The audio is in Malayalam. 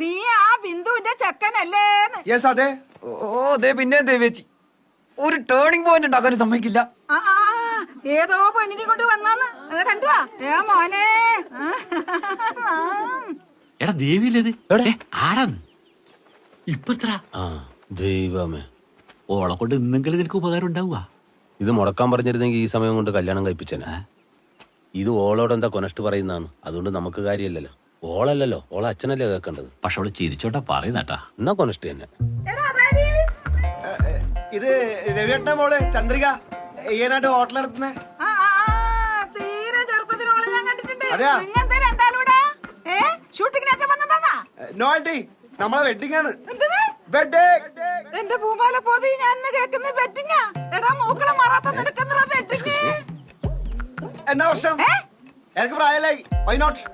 നീ ആ ബിന്ദുവിന്റെ ചെക്കനല്ലേന്ന്? യെസ് അതെ. ഓ അതെ. പിന്നെ ദേവേച്ചി ഒരു ടേണിംഗ് പോയിന്റ് ഉണ്ടാക്കാനും സമ്മതിക്കില്ല. ഏതോ പെണ്ണിനെ കൊണ്ട് വന്നാന്ന് അത് കണ്ടുവാ മോനെ. എടാ ദേവിയിലേത് ആടാന്ന് ഇപ്പത്ര ദൈവമേ, ഓളെ കൊണ്ട് ഇന്നെങ്കിലും നിനക്ക് ഉപകാരം ഉണ്ടാവുക. ഇത് മുടക്കാൻ പറഞ്ഞിരുന്നെങ്കിൽ ഈ സമയം കൊണ്ട് കല്യാണം കഴിപ്പിച്ചനെ. ഇത് ഓളോട് എന്താ കൊനഷ്ട് പറയുന്നതാണ്, അതുകൊണ്ട് നമുക്ക് കാര്യമല്ലല്ലോ. ഓളല്ലല്ലോ, ഓളെ അച്ഛനല്ലേ കേൾക്കേണ്ടത്. പക്ഷെ അവള് ചിരിച്ചോട്ടാ പറയുന്നട്ടാ. എന്നാ കൊനഷ്ട് തന്നെ. ഇത് രവിയേട്ടന്റെ മോള് ചന്ദ്രിക ഏനായിട്ട് ഹോട്ടൽ നടത്തുന്നേ. തീരെ ചെറുപ്പത്തിനോളെ ഞാൻ കണ്ടിട്ടുണ്ട്. അതെയാ? നിങ്ങെന്താ രണ്ടാളൂടെ ഷൂട്ടിങ്ങിന് അച്ഛൻ വന്നതാ? നോ ആന്റി, നമ്മളെ വെഡിങ് ആണ്. എന്റെ പൂമാല പോതി ഞാൻ കേൾക്കുന്ന ബെറ്റിങ്ങാ. എടാ മൂക്കളെ മാറാത്ത നിനക്കെന്താ ബെറ്റിങ്? എന്നാ വർഷം? എനിക്ക് പ്രായമായി. Why not?